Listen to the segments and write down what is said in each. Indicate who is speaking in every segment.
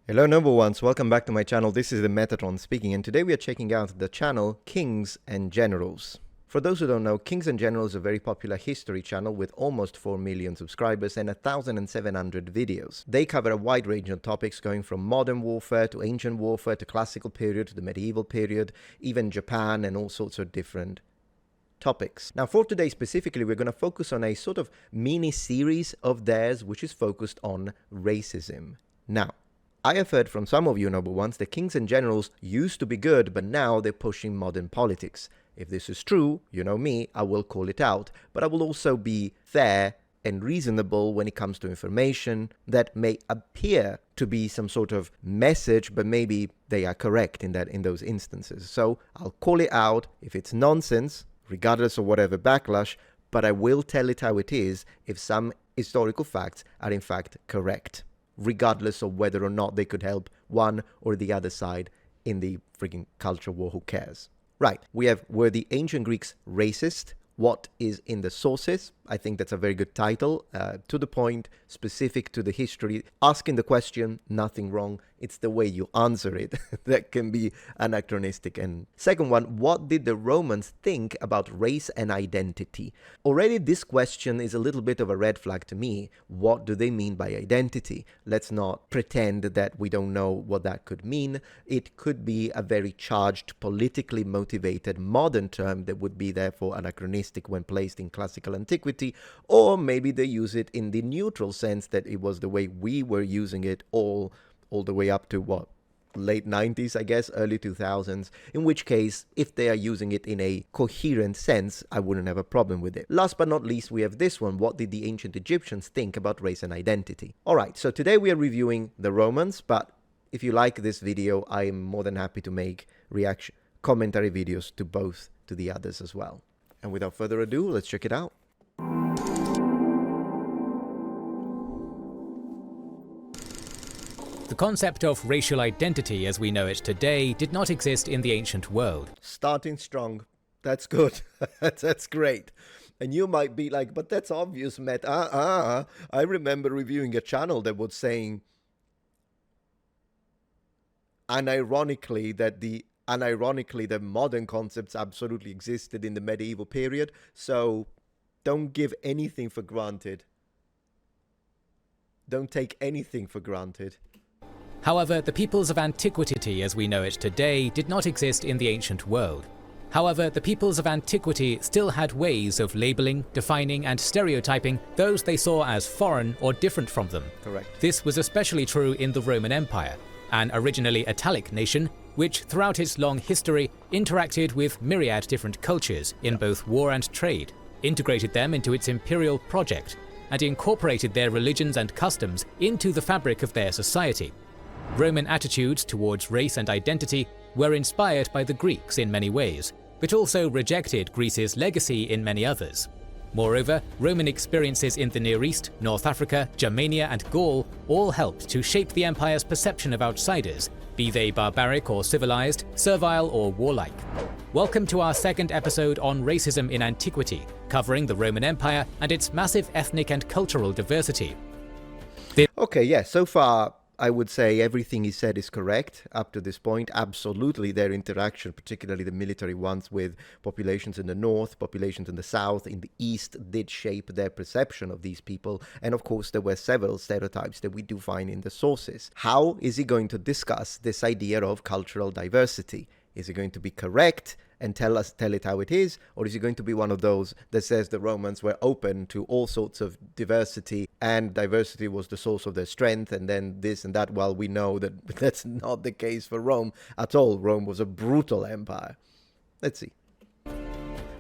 Speaker 1: Hello number ones, welcome back to my channel. This is the Metatron speaking, and today we are checking out the channel Kings and Generals. For those who don't know, Kings and Generals is a very popular history channel with almost 4 million subscribers and 1,700 videos. They cover a wide range of topics going from modern warfare to ancient warfare to classical period to the medieval period, even Japan and all sorts of different topics. Now for today specifically, we're going to focus on a sort of mini series of theirs which is focused on racism. Now, I have heard from some of you number ones that Kings and Generals used to be good, but now they're pushing modern politics. If this is true, you know me, I will call it out, but I will also be fair and reasonable when it comes to information that may appear to be some sort of message, but maybe they are correct in those instances. So I'll call it out if it's nonsense, regardless of whatever backlash, but I will tell it how it is if some historical facts are in fact correct, regardless of whether or not they could help one or the other side in the freaking culture war. Who cares? Right, were the ancient Greeks racist? What is in the sources? I think that's a very good title, to the point, specific to the history. Asking the question, nothing wrong. It's the way you answer it that can be anachronistic. And second one, what did the Romans think about race and identity? Already this question is a little bit of a red flag to me. What do they mean by identity? Let's not pretend that we don't know what that could mean. It could be a very charged, politically motivated modern term that would be therefore anachronistic when placed in classical antiquity, or maybe they use it in the neutral sense that it was the way we were using it all the way up to what, late 90s, I guess, early 2000s, in which case, if they are using it in a coherent sense, I wouldn't have a problem with it. Last but not least, we have this one. What did the ancient Egyptians think about race and identity? All right, so today we are reviewing the Romans, but if you like this video, I am more than happy to make commentary videos to the others as well. And without further ado, let's check it out.
Speaker 2: The concept of racial identity as we know it today did not exist in the ancient world.
Speaker 1: Starting strong. That's good. That's great. And you might be like, but that's obvious, Matt. I remember reviewing a channel that was saying unironically that the modern concepts absolutely existed in the medieval period. So don't give anything for granted. Don't take anything for granted.
Speaker 2: However, the peoples of Antiquity as we know it today did not exist in the ancient world. However, the peoples of Antiquity still had ways of labeling, defining and stereotyping those they saw as foreign or different from them.
Speaker 1: Correct.
Speaker 2: This was especially true in the Roman Empire, an originally Italic nation which throughout its long history interacted with myriad different cultures in both war and trade, integrated them into its imperial project, and incorporated their religions and customs into the fabric of their society. Roman attitudes towards race and identity were inspired by the Greeks in many ways, but also rejected Greece's legacy in many others. Moreover, Roman experiences in the Near East, North Africa, Germania and Gaul all helped to shape the empire's perception of outsiders, be they barbaric or civilized, servile or warlike. Welcome to our second episode on racism in antiquity, covering the Roman Empire and its massive ethnic and cultural diversity.
Speaker 1: Okay, yeah, so far I would say everything he said is correct up to this point. Absolutely, their interaction, particularly the military ones with populations in the north, populations in the south, in the east, did shape their perception of these people. And of course, there were several stereotypes that we do find in the sources. How is he going to discuss this idea of cultural diversity? Is he going to be correct and tell it how it is? Or is he going to be one of those that says the Romans were open to all sorts of diversity and diversity was the source of their strength and then this and that? Well, we know that that's not the case for Rome at all. Rome was a brutal empire. Let's see.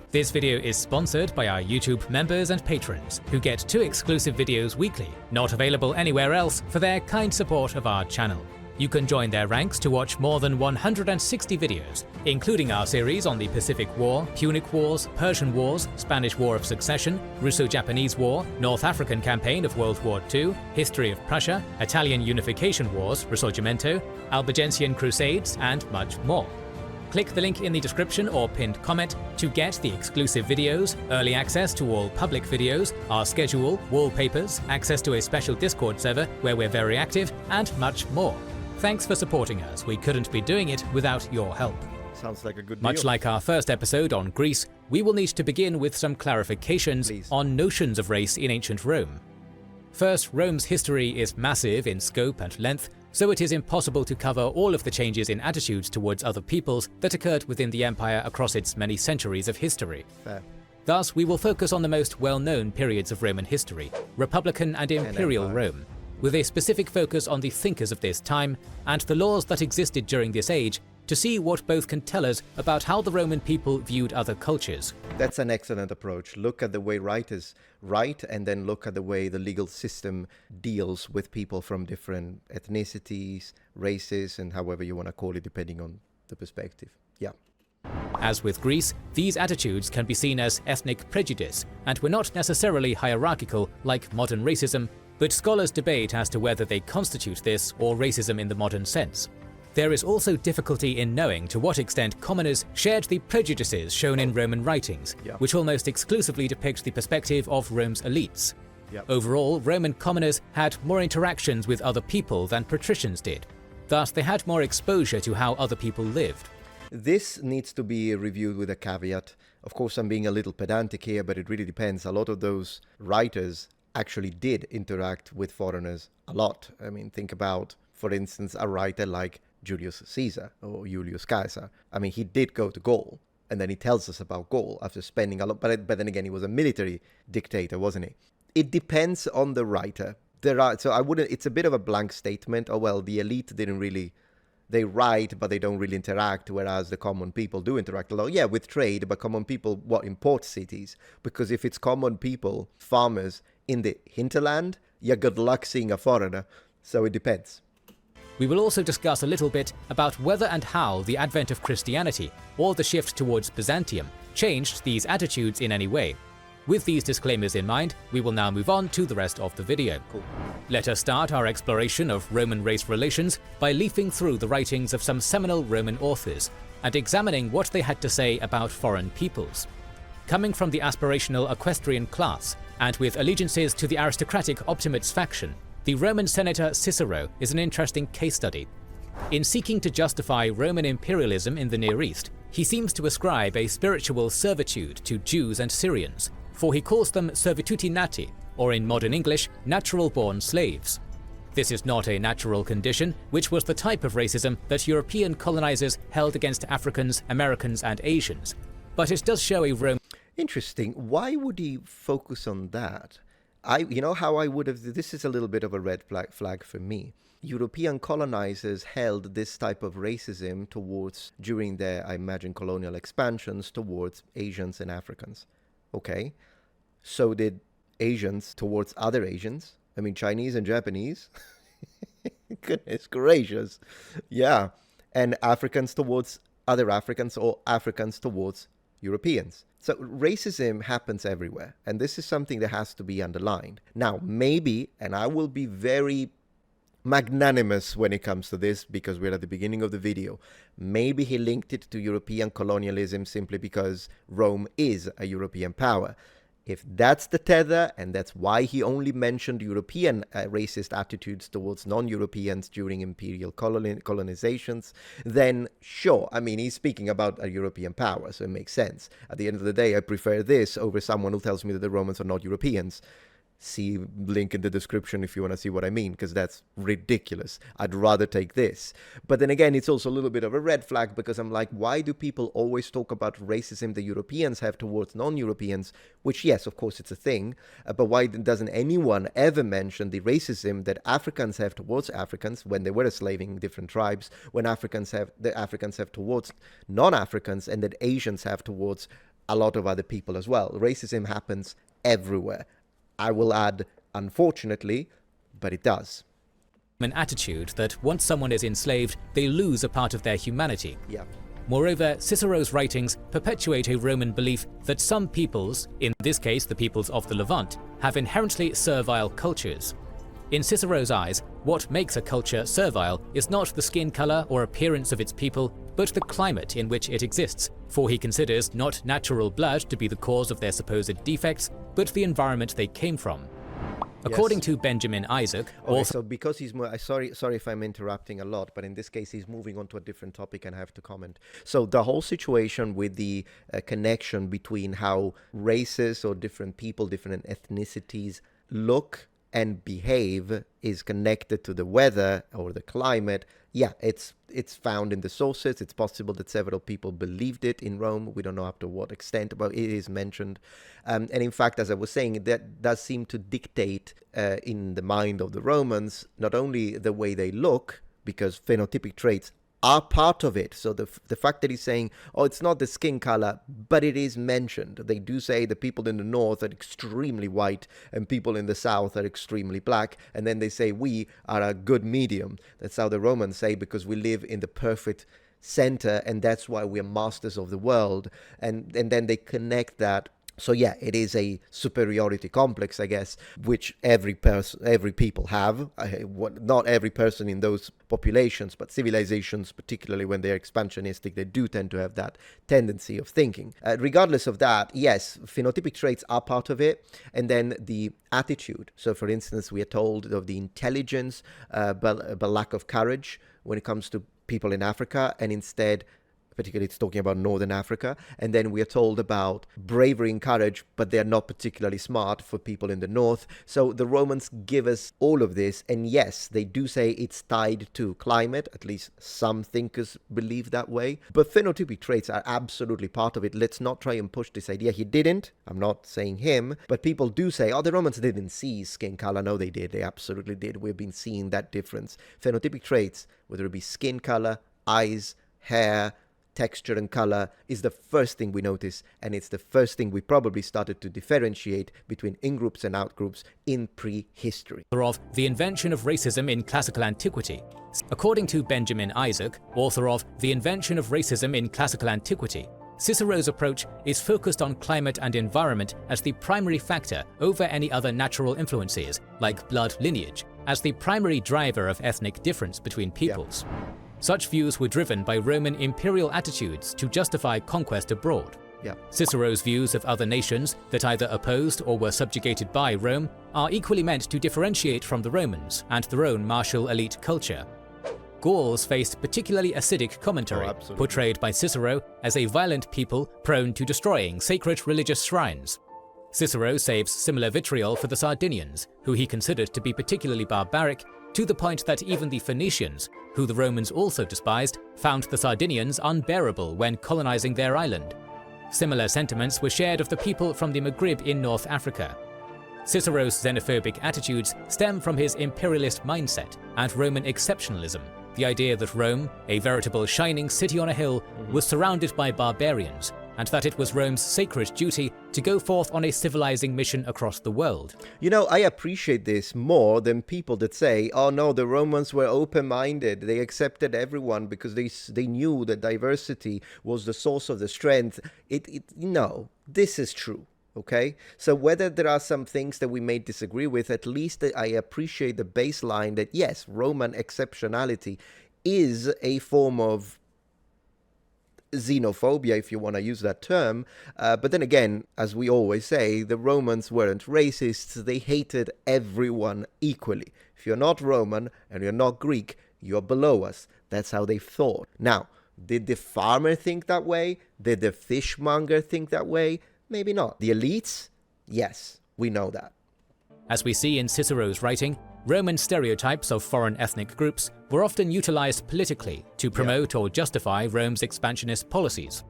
Speaker 2: This video is sponsored by our YouTube members and patrons, who get 2 exclusive videos weekly, not available anywhere else, for their kind support of our channel. You can join their ranks to watch more than 160 videos, including our series on the Pacific War, Punic Wars, Persian Wars, Spanish War of Succession, Russo-Japanese War, North African Campaign of World War II, History of Prussia, Italian Unification Wars, Risorgimento, Albigensian Crusades, and much more. Click the link in the description or pinned comment to get the exclusive videos, early access to all public videos, our schedule, wallpapers, access to a special Discord server where we're very active, and much more. Thanks for supporting us. We couldn't be doing it without your help.
Speaker 1: Sounds like a good deal.
Speaker 2: Much like our first episode on Greece, we will need to begin with some clarifications on notions of race in ancient Rome. First, Rome's history is massive in scope and length, so it is impossible to cover all of the changes in attitudes towards other peoples that occurred within the empire across its many centuries of history.
Speaker 1: Fair.
Speaker 2: Thus, we will focus on the most well-known periods of Roman history, Republican and Imperial Rome, with a specific focus on the thinkers of this time and the laws that existed during this age, to see what both can tell us about how the Roman people viewed other cultures.
Speaker 1: That's an excellent approach. Look at the way writers write, and then look at the way the legal system deals with people from different ethnicities, races, and however you want to call it, depending on the perspective. Yeah.
Speaker 2: As with Greece, these attitudes can be seen as ethnic prejudice, and were not necessarily hierarchical like modern racism, but scholars debate as to whether they constitute this or racism in the modern sense. There is also difficulty in knowing to what extent commoners shared the prejudices shown in Roman writings, which almost exclusively depict the perspective of Rome's elites. Overall, Roman commoners had more interactions with other people than patricians did. Thus, they had more exposure to how other people lived.
Speaker 1: This needs to be reviewed with a caveat. Of course, I'm being a little pedantic here, but it really depends. A lot of those writers actually did interact with foreigners a lot. I mean, think about, for instance, a writer like Julius Caesar or Julius Caesar. I mean, he did go to Gaul, and then he tells us about Gaul after spending a lot, but then again, he was a military dictator, wasn't he? It depends on the writer. It's a bit of a blank statement. Oh, well, the elite didn't really, they write, but they don't really interact, whereas the common people do interact a lot. Yeah, with trade, but common people, in port cities? Because if it's common people, farmers in the hinterland, yeah, good luck seeing a foreigner. So it depends.
Speaker 2: We will also discuss a little bit about whether and how the advent of Christianity, or the shift towards Byzantium, changed these attitudes in any way. With these disclaimers in mind, we will now move on to the rest of the video.
Speaker 1: Cool.
Speaker 2: Let us start our exploration of Roman race relations by leafing through the writings of some seminal Roman authors, and examining what they had to say about foreign peoples. Coming from the aspirational equestrian class, and with allegiances to the aristocratic Optimates faction, the Roman senator Cicero is an interesting case study. In seeking to justify Roman imperialism in the Near East, he seems to ascribe a spiritual servitude to Jews and Syrians, for he calls them servituti nati, or in modern English, natural-born slaves. This is not a natural condition, which was the type of racism that European colonizers held against Africans, Americans, and Asians, but it does show a Roman...
Speaker 1: Interesting. Why would he focus on that? This is a little bit of a red flag for me. European colonizers held this type of racism during their, I imagine, colonial expansions towards Asians and Africans. Okay. So did Asians towards other Asians. I mean, Chinese and Japanese. Goodness gracious. Yeah. And Africans towards other Africans, or Africans towards Europeans. So racism happens everywhere, and this is something that has to be underlined. Now, maybe, and I will be very magnanimous when it comes to this because we're at the beginning of the video, maybe he linked it to European colonialism simply because Rome is a European power. If that's the tether, and that's why he only mentioned European racist attitudes towards non-Europeans during imperial colonizations, then sure, I mean, he's speaking about a European power, so it makes sense. At the end of the day, I prefer this over someone who tells me that the Romans are not Europeans. See link in the description if you want to see what I mean, because that's ridiculous. I'd rather take this. But then again, it's also a little bit of a red flag, because I'm like, why do people always talk about racism the Europeans have towards non-Europeans? Which, yes, of course, it's a thing. But why doesn't anyone ever mention the racism that Africans have towards Africans when they were enslaving different tribes, when Africans have towards non-Africans, and that Asians have towards a lot of other people as well? Racism happens everywhere. I will add, unfortunately, but it does.
Speaker 2: An attitude that once someone is enslaved, they lose a part of their humanity.
Speaker 1: Yeah.
Speaker 2: Moreover, Cicero's writings perpetuate a Roman belief that some peoples, in this case the peoples of the Levant, have inherently servile cultures. In Cicero's eyes, what makes a culture servile is not the skin color or appearance of its people, but the climate in which it exists, for he considers not natural blood to be the cause of their supposed defects, but the environment they came from. According to Benjamin Isaac,
Speaker 1: okay, so because he's sorry if I'm interrupting a lot, but in this case he's moving on to a different topic and I have to comment. So the whole situation with the connection between how races or different people, different ethnicities look and behave is connected to the weather or the climate. Yeah, it's found in the sources. It's possible that several people believed it in Rome. We don't know up to what extent, but it is mentioned. And in fact, as I was saying, that does seem to dictate in the mind of the Romans, not only the way they look, because phenotypic traits are part of it. So the fact that he's saying, oh, it's not the skin color, but it is mentioned. They do say the people in the north are extremely white and people in the south are extremely black. And then they say we are a good medium. That's how the Romans say, because we live in the perfect center and that's why we're masters of the world. And then they connect that. So yeah, it is a superiority complex, I guess, which every people have. Not every person in those populations, but civilizations, particularly when they're expansionistic, they do tend to have that tendency of thinking. Regardless of that, yes, phenotypic traits are part of it. And then the attitude. So for instance, we are told of the intelligence, but lack of courage when it comes to people in Africa, and instead, particularly it's talking about Northern Africa. And then we are told about bravery and courage, but they're not particularly smart for people in the north. So the Romans give us all of this. And yes, they do say it's tied to climate. At least some thinkers believe that way. But phenotypic traits are absolutely part of it. Let's not try and push this idea. He didn't. I'm not saying him. But people do say, oh, the Romans didn't see skin color. No, they did. They absolutely did. We've been seeing that difference. Phenotypic traits, whether it be skin color, eyes, hair, texture and color, is the first thing we notice, and it's the first thing we probably started to differentiate between in-groups and out-groups in prehistory.
Speaker 2: Of The Invention of Racism in Classical Antiquity. According to Benjamin Isaac, author of The Invention of Racism in Classical Antiquity, Cicero's approach is focused on climate and environment as the primary factor over any other natural influences, like blood lineage, as the primary driver of ethnic difference between peoples. Yeah. Such views were driven by Roman imperial attitudes to justify conquest abroad.
Speaker 1: Yeah.
Speaker 2: Cicero's views of other nations that either opposed or were subjugated by Rome are equally meant to differentiate from the Romans and their own martial elite culture. Gauls faced particularly acidic commentary, portrayed by Cicero as a violent people prone to destroying sacred religious shrines. Cicero saves similar vitriol for the Sardinians, who he considered to be particularly barbaric, to the point that even the Phoenicians, who the Romans also despised, found the Sardinians unbearable when colonizing their island. Similar sentiments were shared of the people from the Maghreb in North Africa. Cicero's xenophobic attitudes stem from his imperialist mindset and Roman exceptionalism, the idea that Rome, a veritable shining city on a hill, was surrounded by barbarians, and that it was Rome's sacred duty to go forth on a civilizing mission across the world.
Speaker 1: You know, I appreciate this more than people that say, oh no, the Romans were open-minded, they accepted everyone because they knew that diversity was the source of the strength. No, this is true. Okay, so whether there are some things that we may disagree with, at least I appreciate the baseline that yes, Roman exceptionality is a form of xenophobia, if you want to use that term. But then again, as we always say, the Romans weren't racists. They hated everyone equally. If you're not Roman and you're not Greek, you're below us. That's how they thought. Now, did the farmer think that way? Did the fishmonger think that way? Maybe not. The elites? Yes, we know that.
Speaker 2: As we see in Cicero's writing, Roman stereotypes of foreign ethnic groups were often utilized politically to promote or justify Rome's expansionist policies.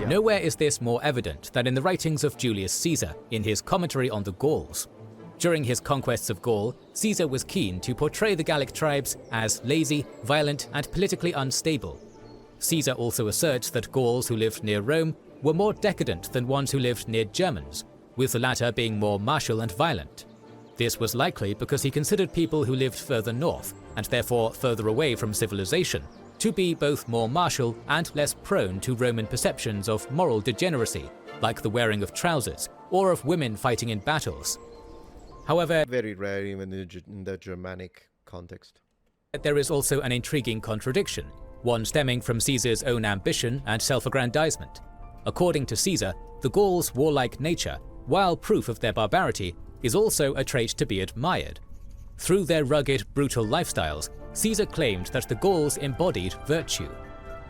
Speaker 2: Nowhere is this more evident than in the writings of Julius Caesar in his commentary on the Gauls. During his conquests of Gaul, Caesar was keen to portray the Gallic tribes as lazy, violent, and politically unstable. Caesar also asserts that Gauls who lived near Rome were more decadent than ones who lived near Germans, with the latter being more martial and violent. This was likely because he considered people who lived further north, and therefore further away from civilization, to be both more martial and less prone to Roman perceptions of moral degeneracy, like the wearing of trousers, or of women fighting in battles. However,
Speaker 1: very rare even in the Germanic context.
Speaker 2: There is also an intriguing contradiction, one stemming from Caesar's own ambition and self-aggrandizement. According to Caesar, the Gauls' warlike nature, while proof of their barbarity, is also a trait to be admired. Through their rugged, brutal lifestyles, Caesar claimed that the Gauls embodied virtue.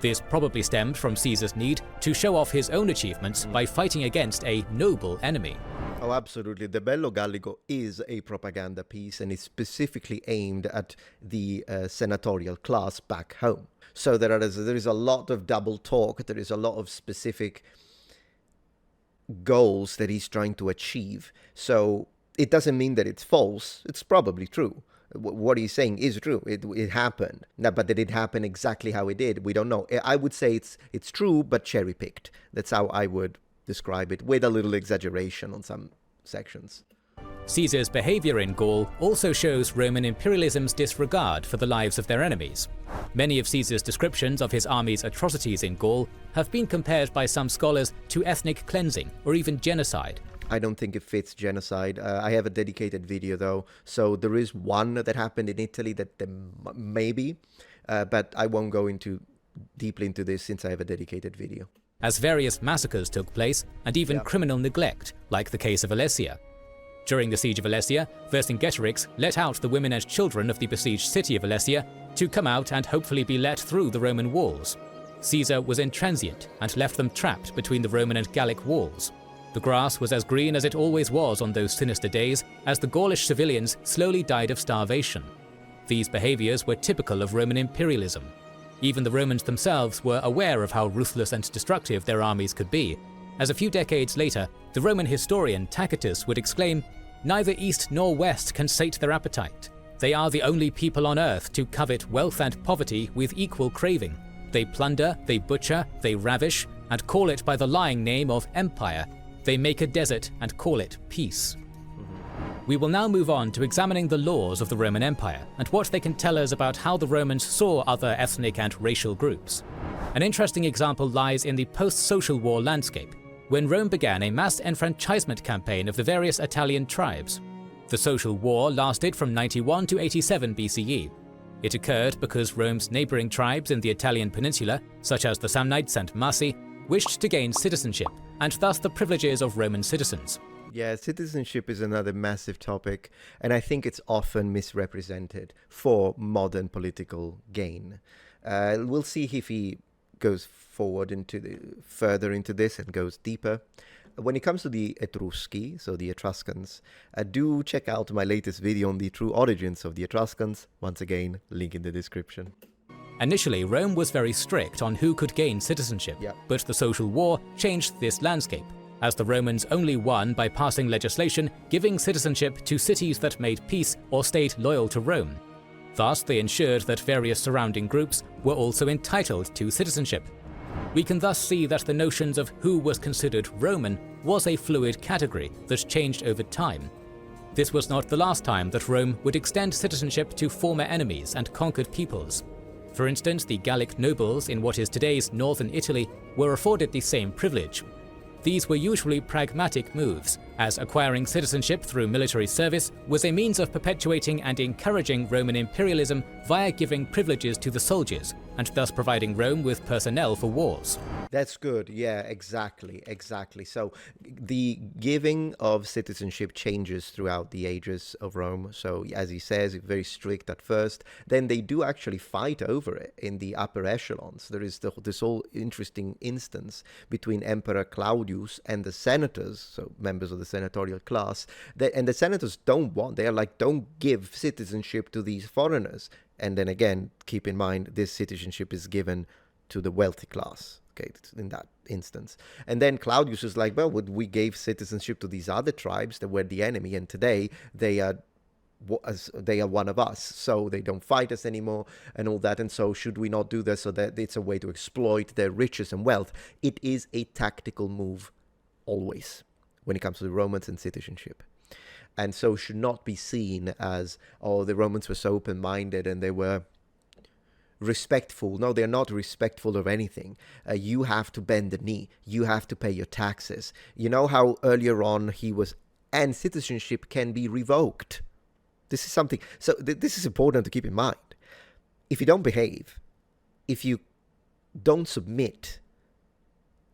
Speaker 2: This probably stemmed from Caesar's need to show off his own achievements by fighting against a noble enemy.
Speaker 1: Oh, absolutely. The Bello Gallico is a propaganda piece, and it's specifically aimed at the senatorial class back home. So there is a lot of double talk. There is a lot of specific goals that he's trying to achieve. So it doesn't mean that it's false. It's probably true. What he's saying is true. It happened. Now, but did it happen exactly how it did? We don't know. I would say it's true, but cherry-picked. That's how I would describe it, with a little exaggeration on some sections.
Speaker 2: Caesar's behavior in Gaul also shows Roman imperialism's disregard for the lives of their enemies. Many of Caesar's descriptions of his army's atrocities in Gaul have been compared by some scholars to ethnic cleansing or even genocide.
Speaker 1: I don't think it fits genocide. I have a dedicated video though, so there is one that happened in Italy that maybe, but I won't go deeply into this since I have a dedicated video.
Speaker 2: As various massacres took place, and even criminal neglect, like the case of Alesia. During the siege of Alesia, Vercingetorix let out the women and children of the besieged city of Alesia to come out and hopefully be let through the Roman walls. Caesar was intransient and left them trapped between the Roman and Gallic walls. The grass was as green as it always was on those sinister days, as the Gaulish civilians slowly died of starvation. These behaviors were typical of Roman imperialism. Even the Romans themselves were aware of how ruthless and destructive their armies could be, as a few decades later, the Roman historian Tacitus would exclaim, "Neither east nor west can sate their appetite. They are the only people on earth to covet wealth and poverty with equal craving. They plunder, they butcher, they ravish, and call it by the lying name of empire. They make a desert and call it peace." We will now move on to examining the laws of the Roman Empire and what they can tell us about how the Romans saw other ethnic and racial groups. An interesting example lies in the post-social war landscape, when Rome began a mass enfranchisement campaign of the various Italian tribes. The social war lasted from 91 to 87 BCE. It occurred because Rome's neighboring tribes in the Italian peninsula, such as the Samnites and Massi, wished to gain citizenship, and thus the privileges of Roman citizens.
Speaker 1: Yeah, citizenship is another massive topic, and I think it's often misrepresented for modern political gain. We'll see if he goes further into this and goes deeper. When it comes to the Etrusci, so the Etruscans, do check out my latest video on the true origins of the Etruscans. Once again, link in the description.
Speaker 2: Initially, Rome was very strict on who could gain citizenship, but the social war changed this landscape, as the Romans only won by passing legislation giving citizenship to cities that made peace or stayed loyal to Rome. Thus, they ensured that various surrounding groups were also entitled to citizenship. We can thus see that the notions of who was considered Roman was a fluid category that changed over time. This was not the last time that Rome would extend citizenship to former enemies and conquered peoples. For instance, the Gallic nobles in what is today's northern Italy were afforded the same privilege. These were usually pragmatic moves, as acquiring citizenship through military service was a means of perpetuating and encouraging Roman imperialism via giving privileges to the soldiers, and thus providing Rome with personnel for wars.
Speaker 1: That's good. Yeah, exactly. So the giving of citizenship changes throughout the ages of Rome. So as he says, very strict at first. Then they do actually fight over it in the upper echelons. There is this whole interesting instance between Emperor Claudius and the senators, so members of the senatorial class. And the senators they're like, don't give citizenship to these foreigners. And then again, keep in mind, this citizenship is given to the wealthy class. Okay, in that instance. And then Claudius is like, well, we gave citizenship to these other tribes that were the enemy, and today they are one of us, so they don't fight us anymore and all that. And so should we not do this, so that it's a way to exploit their riches and wealth? It is a tactical move always when it comes to the Romans and citizenship. And so should not be seen as, oh, the Romans were so open-minded and they were respectful. No, they're not respectful of anything. You have to bend the knee. You have to pay your taxes. You know how earlier on and citizenship can be revoked. This is something, so this is important to keep in mind. If you don't behave, if you don't submit,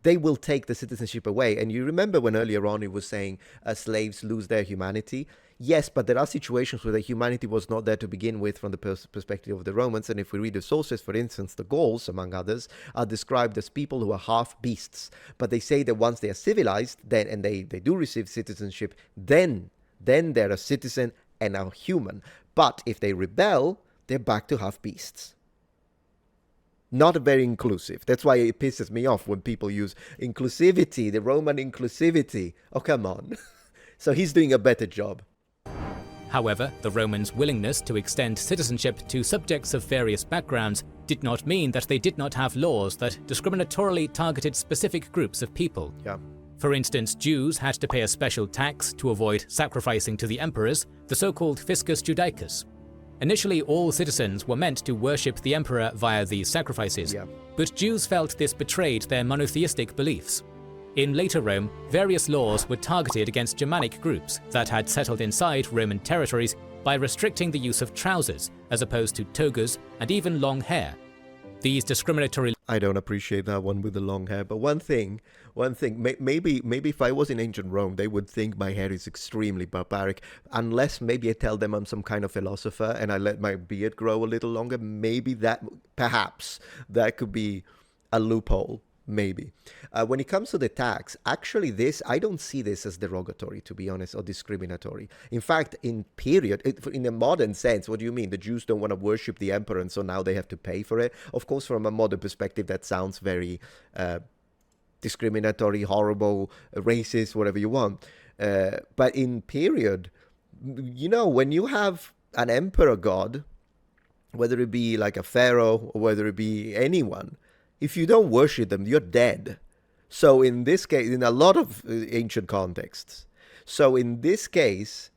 Speaker 1: they will take the citizenship away. And you remember when earlier on it was saying slaves lose their humanity. Yes, but there are situations where the humanity was not there to begin with from the perspective of the Romans. And if we read the sources, for instance, the Gauls, among others, are described as people who are half beasts. But they say that once they are civilized, then and they do receive citizenship, then they're a citizen and are human. But if they rebel, they're back to half beasts. Not very inclusive. That's why it pisses me off when people use inclusivity, the Roman inclusivity. Oh, come on. So he's doing a better job.
Speaker 2: However, the Romans' willingness to extend citizenship to subjects of various backgrounds did not mean that they did not have laws that discriminatorily targeted specific groups of people.
Speaker 1: Yeah.
Speaker 2: For instance, Jews had to pay a special tax to avoid sacrificing to the emperors, the so-called Fiscus Judaicus. Initially, all citizens were meant to worship the emperor via these sacrifices, but Jews felt this betrayed their monotheistic beliefs. In later Rome, various laws were targeted against Germanic groups that had settled inside Roman territories by restricting the use of trousers, as opposed to togas and even long hair. These discriminatory...
Speaker 1: I don't appreciate that one with the long hair, but one thing, maybe if I was in ancient Rome, they would think my hair is extremely barbaric, unless maybe I tell them I'm some kind of philosopher and I let my beard grow a little longer. Maybe that, perhaps, that could be a loophole. Maybe. When it comes to the tax, actually I don't see this as derogatory, to be honest, or discriminatory. In fact, in a modern sense, what do you mean? The Jews don't want to worship the emperor and so now they have to pay for it? Of course, from a modern perspective, that sounds very discriminatory, horrible, racist, whatever you want. But in period, when you have an emperor god, whether it be like a pharaoh or whether it be anyone, if you don't worship them, you're dead. So in this case, in a lot of ancient contexts, so in this case,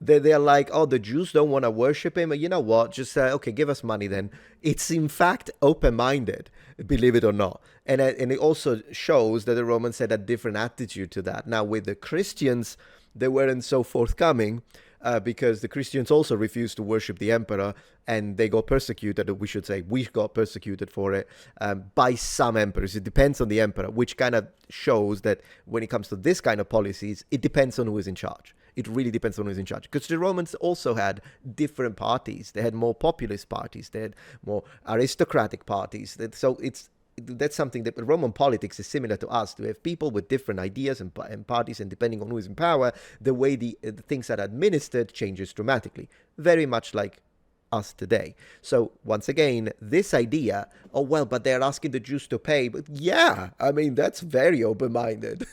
Speaker 1: they're like, oh, the Jews don't want to worship him. You know what? Just okay, give us money then. It's in fact open-minded, believe it or not. And it also shows that the Romans had a different attitude to that. Now with the Christians, they weren't so forthcoming. Because the Christians also refused to worship the emperor and they got persecuted, or we should say we got persecuted for it by some emperors. It depends on the emperor, which kind of shows that when it comes to this kind of policies, it depends on who is in charge. It really depends on who is in charge. Because the Romans also had different parties. They had more populist parties. They had more aristocratic parties. So that's something that Roman politics is similar to us. We have people with different ideas and parties, and depending on who is in power, the way the things are administered changes dramatically, very much like us today. So once again, this idea, oh well, but they're asking the Jews to pay, but yeah, I mean, that's very open-minded.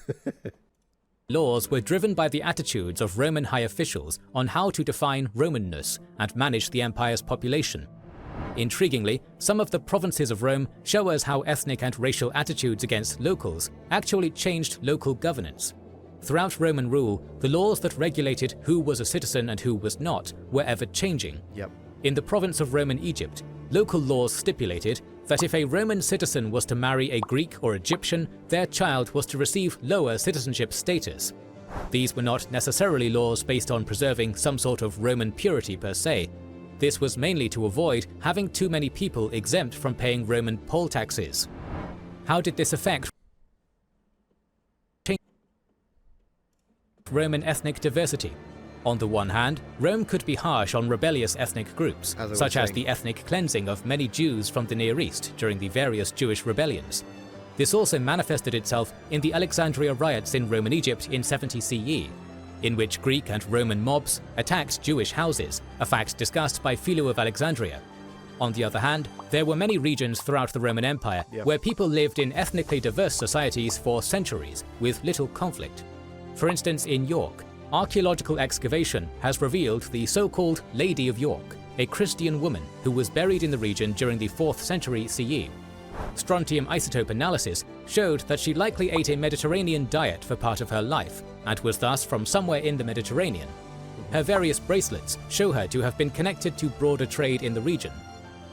Speaker 2: Laws were driven by the attitudes of Roman high officials on how to define Romanness and manage the empire's population. Intriguingly, some of the provinces of Rome show us how ethnic and racial attitudes against locals actually changed local governance. Throughout Roman rule, the laws that regulated who was a citizen and who was not were ever changing. In the province of Roman Egypt, local laws stipulated that if a Roman citizen was to marry a Greek or Egyptian, their child was to receive lower citizenship status. These were not necessarily laws based on preserving some sort of Roman purity per se. This was mainly to avoid having too many people exempt from paying Roman poll taxes. How did this affect Roman ethnic diversity? On the one hand, Rome could be harsh on rebellious ethnic groups, such as the ethnic cleansing of many Jews from the Near East during the various Jewish rebellions. This also manifested itself in the Alexandria riots in Roman Egypt in 70 CE, in which Greek and Roman mobs attacked Jewish houses, a fact discussed by Philo of Alexandria. On the other hand, there were many regions throughout the Roman Empire where people lived in ethnically diverse societies for centuries, with little conflict. For instance, in York, archaeological excavation has revealed the so-called Lady of York, a Christian woman who was buried in the region during the 4th century CE. Strontium isotope analysis showed that she likely ate a Mediterranean diet for part of her life, and was thus from somewhere in the Mediterranean. Her various bracelets show her to have been connected to broader trade in the region.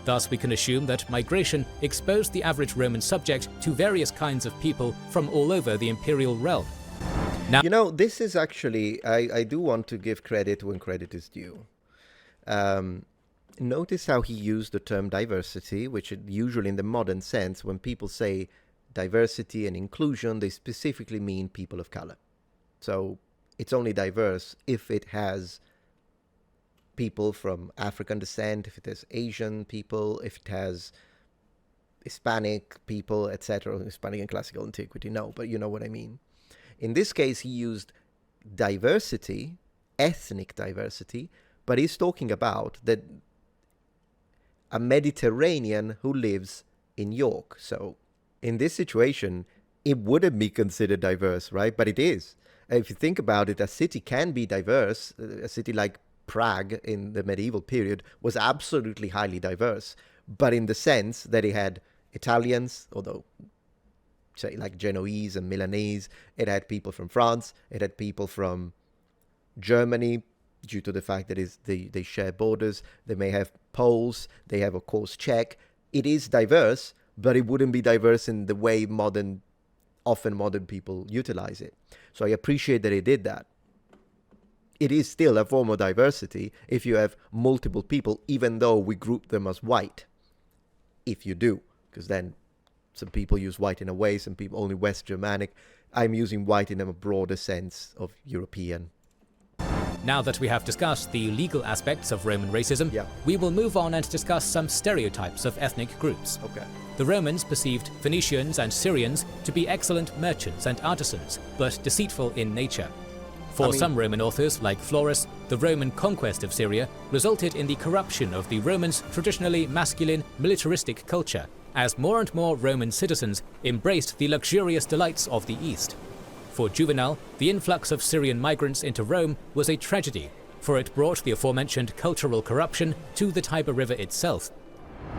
Speaker 2: Thus we can assume that migration exposed the average Roman subject to various kinds of people from all over the imperial realm.
Speaker 1: Now, you know, this is actually, I do want to give credit when credit is due. Notice how he used the term diversity, which usually in the modern sense, when people say diversity and inclusion, they specifically mean people of color. So it's only diverse if it has people from African descent, if it has Asian people, if it has Hispanic people, etc. Hispanic and classical antiquity, no, but you know what I mean. In this case, he used diversity, ethnic diversity, but he's talking about that a Mediterranean who lives in York. So in this situation, it wouldn't be considered diverse, right? But it is. If you think about it, a city can be diverse. A city like Prague in the medieval period was absolutely highly diverse, but in the sense that it had Italians, although say like Genoese and Milanese, it had people from France, it had people from Germany, due to the fact that they share borders. They may have Poles, they have of course Czech. It is diverse, but it wouldn't be diverse in the way often modern people utilize it. So I appreciate that he did that. It is still a form of diversity if you have multiple people, even though we group them as white. If you do, because then some people use white in a way, some people only West Germanic. I'm using white in a broader sense of European.
Speaker 2: Now that we have discussed the legal aspects of Roman racism,
Speaker 1: Yeah.
Speaker 2: we will move on and discuss some stereotypes of ethnic groups.
Speaker 1: Okay.
Speaker 2: The Romans perceived Phoenicians and Syrians to be excellent merchants and artisans, but deceitful in nature. For some Roman authors, like Florus, the Roman conquest of Syria resulted in the corruption of the Romans' traditionally masculine, militaristic culture, as more and more Roman citizens embraced the luxurious delights of the East. For Juvenal, the influx of Syrian migrants into Rome was a tragedy, for it brought the aforementioned cultural corruption to the Tiber River itself.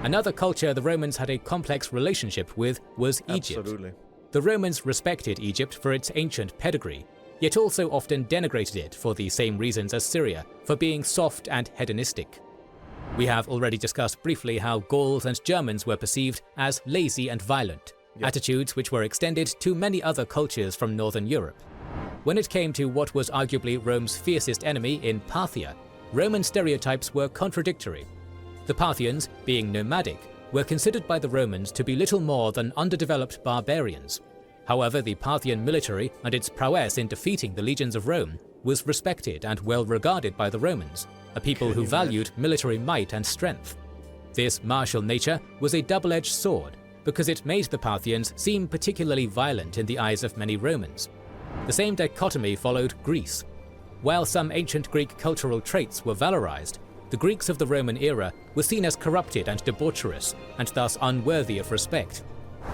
Speaker 2: Another culture the Romans had a complex relationship with was Egypt.
Speaker 1: Absolutely.
Speaker 2: The Romans respected Egypt for its ancient pedigree, yet also often denigrated it for the same reasons as Syria, for being soft and hedonistic. We have already discussed briefly how Gauls and Germans were perceived as lazy and violent, attitudes which were extended to many other cultures from northern Europe. When it came to what was arguably Rome's fiercest enemy in Parthia, Roman stereotypes were contradictory. The Parthians, being nomadic, were considered by the Romans to be little more than underdeveloped barbarians. However, the Parthian military and its prowess in defeating the legions of Rome was respected and well regarded by the Romans, a people who valued military might and strength. This martial nature was a double-edged sword, because it made the Parthians seem particularly violent in the eyes of many Romans. The same dichotomy followed Greece. While some ancient Greek cultural traits were valorized, the Greeks of the Roman era were seen as corrupted and debaucherous, and thus unworthy of respect.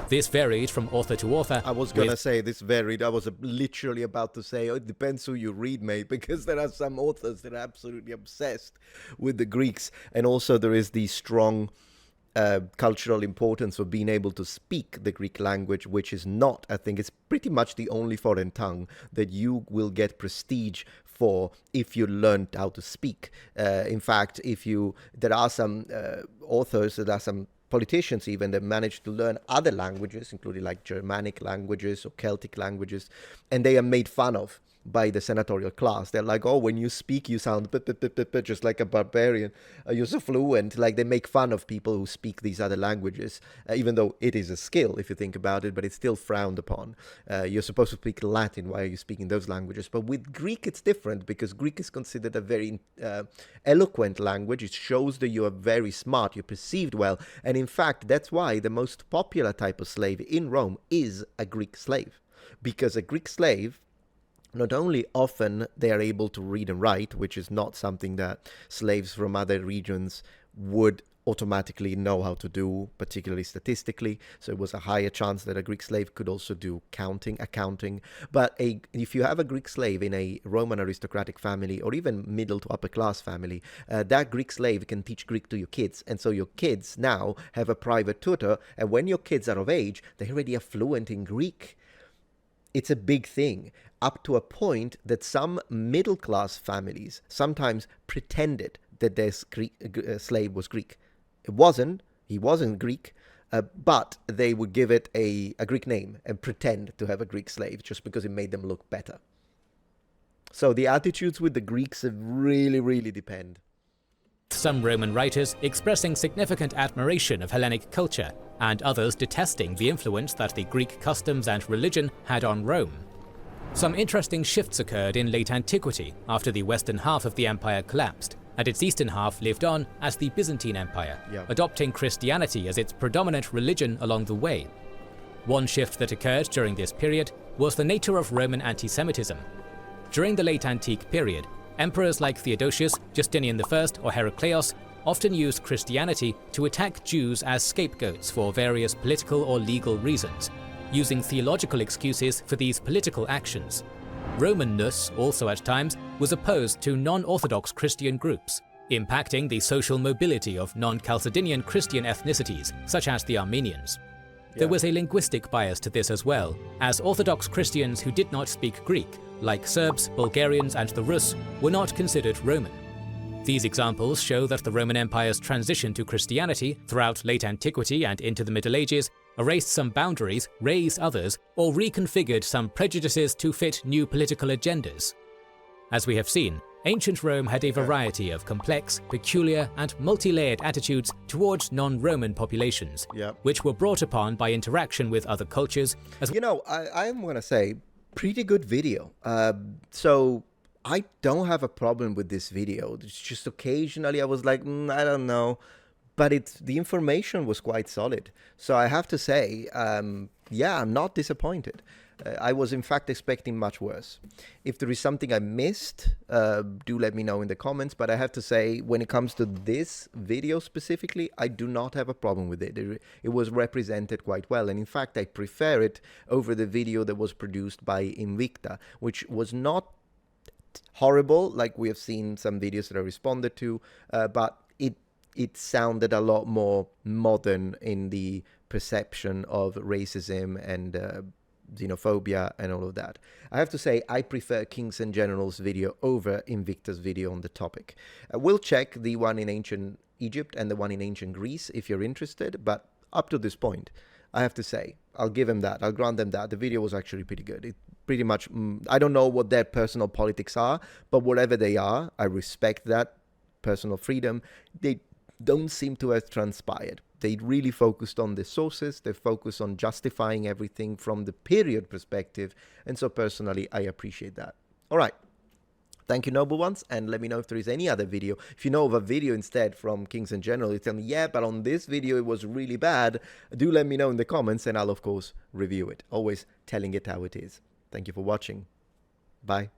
Speaker 2: This varied from author to author.
Speaker 1: I was going to say this varied. I was literally about to say, it depends who you read, mate, because there are some authors that are absolutely obsessed with the Greeks. And also there is the strong cultural importance of being able to speak the Greek language, which is not, I think it's pretty much the only foreign tongue that you will get prestige for if you learned how to speak. In fact, there are some authors, there are some politicians even that managed to learn other languages, including like Germanic languages or Celtic languages, and they are made fun of by the senatorial class. They're like, oh, when you speak, you sound just like a barbarian. You're so fluent. Like, they make fun of people who speak these other languages, even though it is a skill, if you think about it, but it's still frowned upon. You're supposed to speak Latin. Why are you speaking those languages? But with Greek, it's different, because Greek is considered a very eloquent language. It shows that you are very smart, you're perceived well. And in fact, that's why the most popular type of slave in Rome is a Greek slave. Because a Greek slave, not only often they are able to read and write, which is not something that slaves from other regions would automatically know how to do, particularly statistically. So it was a higher chance that a Greek slave could also do accounting. But if you have a Greek slave in a Roman aristocratic family, or even middle to upper class family, that Greek slave can teach Greek to your kids. And so your kids now have a private tutor. And when your kids are of age, they already are fluent in Greek. It's a big thing, up to a point that some middle-class families sometimes pretended that their slave was Greek. He wasn't Greek, but they would give it a Greek name and pretend to have a Greek slave just because it made them look better. So the attitudes with the Greeks really, really depend.
Speaker 2: some Roman writers expressing significant admiration of Hellenic culture, and others detesting the influence that the Greek customs and religion had on Rome. Some interesting shifts occurred in late antiquity after the western half of the empire collapsed, and its eastern half lived on as the Byzantine Empire, adopting Christianity as its predominant religion along the way. One shift that occurred during this period was the nature of Roman anti-Semitism. During the late antique period, emperors like Theodosius, Justinian I, or Heraclius often used Christianity to attack Jews as scapegoats for various political or legal reasons, using theological excuses for these political actions. Romanness also at times was opposed to non-Orthodox Christian groups, impacting the social mobility of non-Chalcedonian Christian ethnicities, such as the Armenians. There was a linguistic bias to this as well, as Orthodox Christians who did not speak Greek, like Serbs, Bulgarians, and the Rus, were not considered Roman. These examples show that the Roman Empire's transition to Christianity throughout late antiquity and into the Middle Ages erased some boundaries, raised others, or reconfigured some prejudices to fit new political agendas. As we have seen, ancient Rome had a variety of complex, peculiar, and multi-layered attitudes towards non-Roman populations, which were brought upon by interaction with other cultures.
Speaker 1: I'm going to say, pretty good video. So I don't have a problem with this video. It's just occasionally I was like, I don't know. But the information was quite solid. So I have to say, I'm not disappointed. I was in fact expecting much worse. If there is something I missed, do let me know in the comments. But I have to say, when it comes to this video specifically, I do not have a problem with it. It was represented quite well. And in fact, I prefer it over the video that was produced by Invicta, which was not horrible, like we have seen some videos that I responded to, but it sounded a lot more modern in the perception of racism and xenophobia and all of that. I have to say, I prefer Kings and Generals video over Invicta's video on the topic. We'll check the one in ancient Egypt and the one in ancient Greece if you're interested, but up to this point, I have to say, I'll give them that. I'll grant them that. The video was actually pretty good. It pretty much, I don't know what their personal politics are, but whatever they are, I respect that personal freedom. They don't seem to have transpired. They really focused on the sources. They focused on justifying everything from the period perspective. And so personally, I appreciate that. All right. Thank you, noble ones. And let me know if there is any other video. If you know of a video instead from Kings in General, you tell me, yeah, but on this video, it was really bad. Do let me know in the comments and I'll, of course, review it. Always telling it how it is. Thank you for watching. Bye.